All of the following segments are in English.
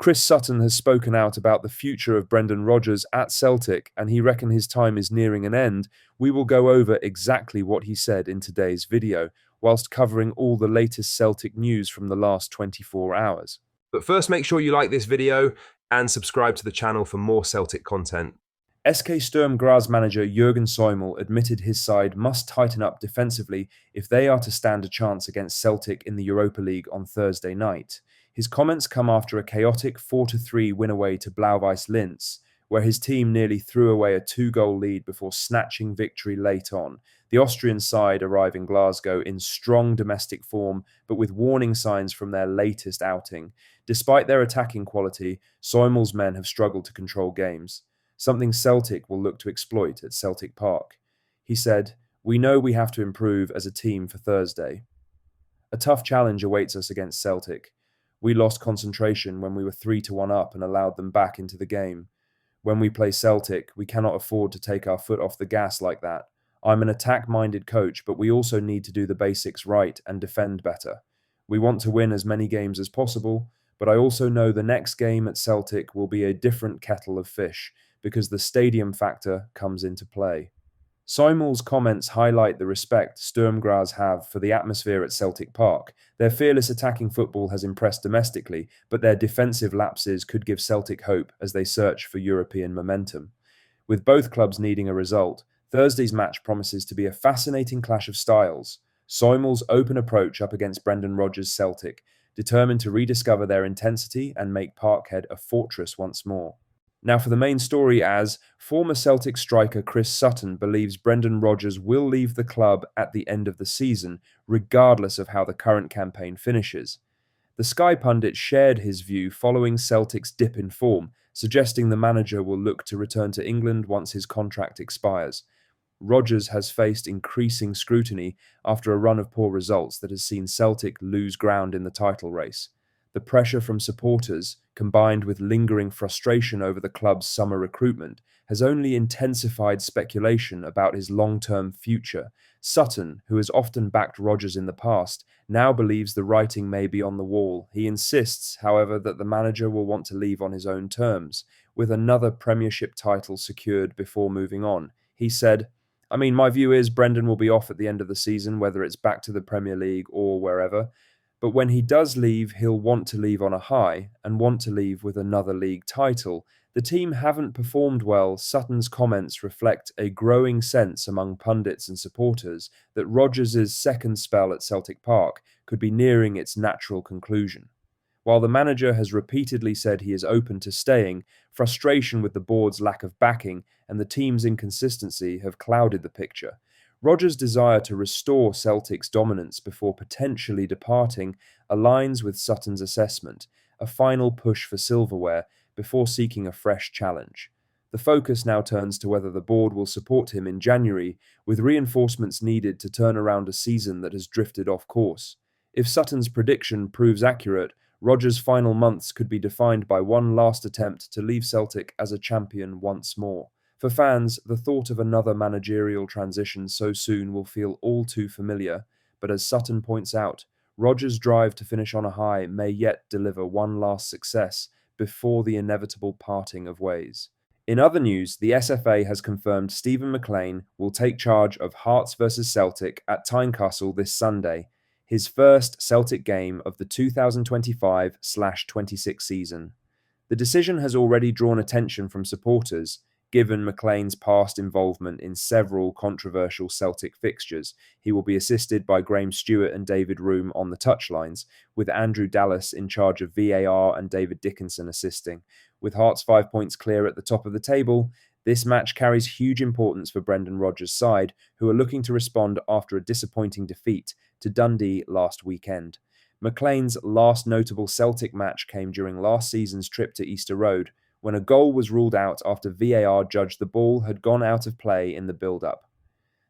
Chris Sutton has spoken out about the future of Brendan Rodgers at Celtic, and he reckons his time is nearing an end. We will go over exactly what he said in today's video, whilst covering all the latest Celtic news from the last 24 hours. But first, make sure you like this video and subscribe to the channel for more Celtic content. SK Sturm Graz manager Jurgen Soimel admitted his side must tighten up defensively if they are to stand a chance against Celtic in the Europa League on Thursday night. His comments come after a chaotic 4-3 win away to Blau-Weiß Linz, where his team nearly threw away a 2-goal lead before snatching victory late on. The Austrian side arrive in Glasgow in strong domestic form, but with warning signs from their latest outing. Despite their attacking quality, Soimel's men have struggled to control games, something Celtic will look to exploit at Celtic Park. He said, "We know we have to improve as a team for Thursday. A tough challenge awaits us against Celtic. We lost concentration when we were 3-1 up and allowed them back into the game. When we play Celtic, we cannot afford to take our foot off the gas like that. I'm an attack-minded coach, but we also need to do the basics right and defend better. We want to win as many games as possible, but I also know the next game at Celtic will be a different kettle of fish, because the stadium factor comes into play." Soimel's comments highlight the respect Sturm Graz have for the atmosphere at Celtic Park. Their fearless attacking football has impressed domestically, but their defensive lapses could give Celtic hope as they search for European momentum. With both clubs needing a result, Thursday's match promises to be a fascinating clash of styles. Soimel's open approach up against Brendan Rodgers' Celtic, determined to rediscover their intensity and make Parkhead a fortress once more. Now for the main story, as former Celtic striker Chris Sutton believes Brendan Rodgers will leave the club at the end of the season, regardless of how the current campaign finishes. The Sky pundit shared his view following Celtic's dip in form, suggesting the manager will look to return to England once his contract expires. Rodgers has faced increasing scrutiny after a run of poor results that has seen Celtic lose ground in the title race. The pressure from supporters, combined with lingering frustration over the club's summer recruitment, has only intensified speculation about his long-term future. Sutton, who has often backed Rodgers in the past, now believes the writing may be on the wall. He insists, however, that the manager will want to leave on his own terms, with another Premiership title secured before moving on. He said, my view is Brendan will be off at the end of the season, whether it's back to the Premier League or wherever. But when he does leave, he'll want to leave on a high and want to leave with another league title. The team haven't performed well. Sutton's comments reflect a growing sense among pundits and supporters that Rodgers' second spell at Celtic Park could be nearing its natural conclusion. While the manager has repeatedly said he is open to staying, frustration with the board's lack of backing and the team's inconsistency have clouded the picture. Rodgers' desire to restore Celtic's dominance before potentially departing aligns with Sutton's assessment, a final push for silverware before seeking a fresh challenge. The focus now turns to whether the board will support him in January, with reinforcements needed to turn around a season that has drifted off course. If Sutton's prediction proves accurate, Rodgers' final months could be defined by one last attempt to leave Celtic as a champion once more. For fans, the thought of another managerial transition so soon will feel all too familiar, but as Sutton points out, Rodgers' drive to finish on a high may yet deliver one last success before the inevitable parting of ways. In other news, the SFA has confirmed Stephen McLean will take charge of Hearts vs Celtic at Tynecastle this Sunday, his first Celtic game of the 2025/26 season. The decision has already drawn attention from supporters, given McLean's past involvement in several controversial Celtic fixtures. He will be assisted by Graham Stewart and David Room on the touchlines, with Andrew Dallas in charge of VAR and David Dickinson assisting. With Hearts 5 points clear at the top of the table, this match carries huge importance for Brendan Rodgers' side, who are looking to respond after a disappointing defeat to Dundee last weekend. McLean's last notable Celtic match came during last season's trip to Easter Road, when a goal was ruled out after VAR judged the ball had gone out of play in the build-up.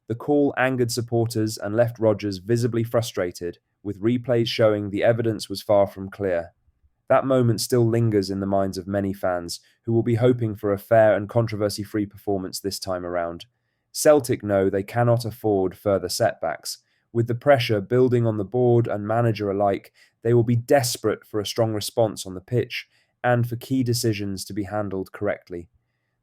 The call angered supporters and left Rodgers visibly frustrated, with replays showing the evidence was far from clear. That moment still lingers in the minds of many fans, who will be hoping for a fair and controversy-free performance this time around. Celtic know they cannot afford further setbacks. With the pressure building on the board and manager alike, they will be desperate for a strong response on the pitch, and for key decisions to be handled correctly.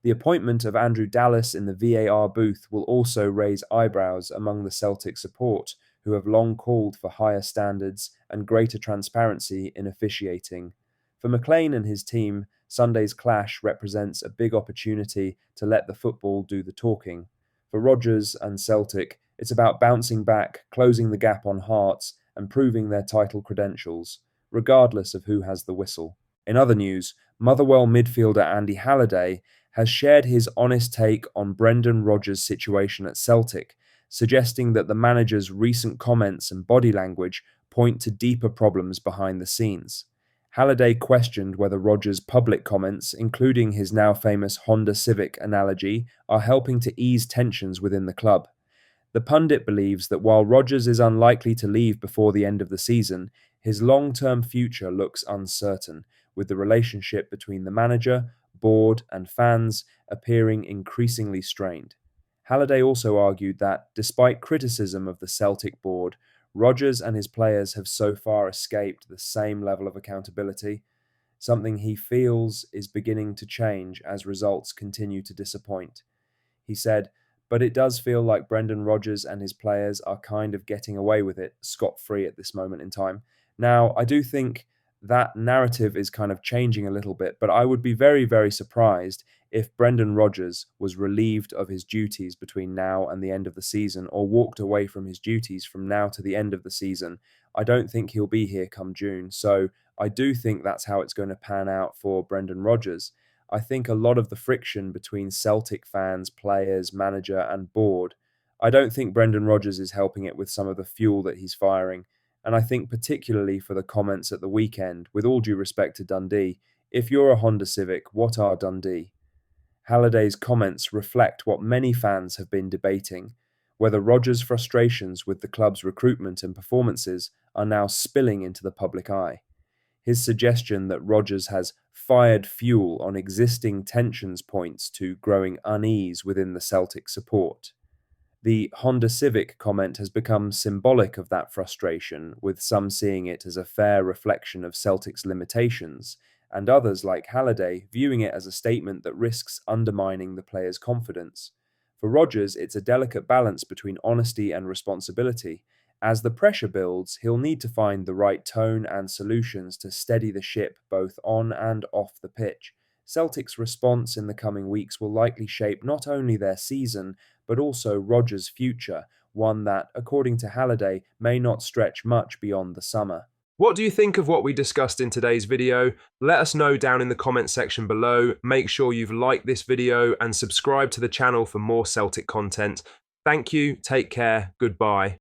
The appointment of Andrew Dallas in the VAR booth will also raise eyebrows among the Celtic support, who have long called for higher standards and greater transparency in officiating. For McLean and his team, Sunday's clash represents a big opportunity to let the football do the talking. For Rodgers and Celtic, it's about bouncing back, closing the gap on Hearts, and proving their title credentials, regardless of who has the whistle. In other news, Motherwell midfielder Andy Halliday has shared his honest take on Brendan Rodgers' situation at Celtic, suggesting that the manager's recent comments and body language point to deeper problems behind the scenes. Halliday questioned whether Rodgers' public comments, including his now famous Honda Civic analogy, are helping to ease tensions within the club. The pundit believes that while Rodgers is unlikely to leave before the end of the season, his long-term future looks uncertain, with the relationship between the manager, board, and fans appearing increasingly strained. Halliday also argued that, despite criticism of the Celtic board, Rodgers and his players have so far escaped the same level of accountability, something he feels is beginning to change as results continue to disappoint. He said, "But it does feel like Brendan Rodgers and his players are kind of getting away with it scot-free at this moment in time." Now, I do think that narrative is kind of changing a little bit, but I would be very, very surprised if Brendan Rodgers was relieved of his duties between now and the end of the season, or walked away from his duties from now to the end of the season. I don't think he'll be here come June. So I do think that's how it's going to pan out for Brendan Rodgers. I think a lot of the friction between Celtic fans, players, manager, and board, I don't think Brendan Rodgers is helping it with some of the fuel that he's firing. And I think particularly for the comments at the weekend, with all due respect to Dundee, if you're a Honda Civic, what are Dundee? Halliday's comments reflect what many fans have been debating, whether Rodgers' frustrations with the club's recruitment and performances are now spilling into the public eye. His suggestion that Rodgers has fired fuel on existing tensions points to growing unease within the Celtic support. The Honda Civic comment has become symbolic of that frustration, with some seeing it as a fair reflection of Celtic's limitations, and others, like Halliday, viewing it as a statement that risks undermining the player's confidence. For Rodgers, it's a delicate balance between honesty and responsibility. As the pressure builds, he'll need to find the right tone and solutions to steady the ship both on and off the pitch. Celtic's response in the coming weeks will likely shape not only their season, but also Rodgers' future, one that, according to Halliday, may not stretch much beyond the summer. What do you think of what we discussed in today's video? Let us know down in the comment section below. Make sure you've liked this video and subscribe to the channel for more Celtic content. Thank you, take care, goodbye.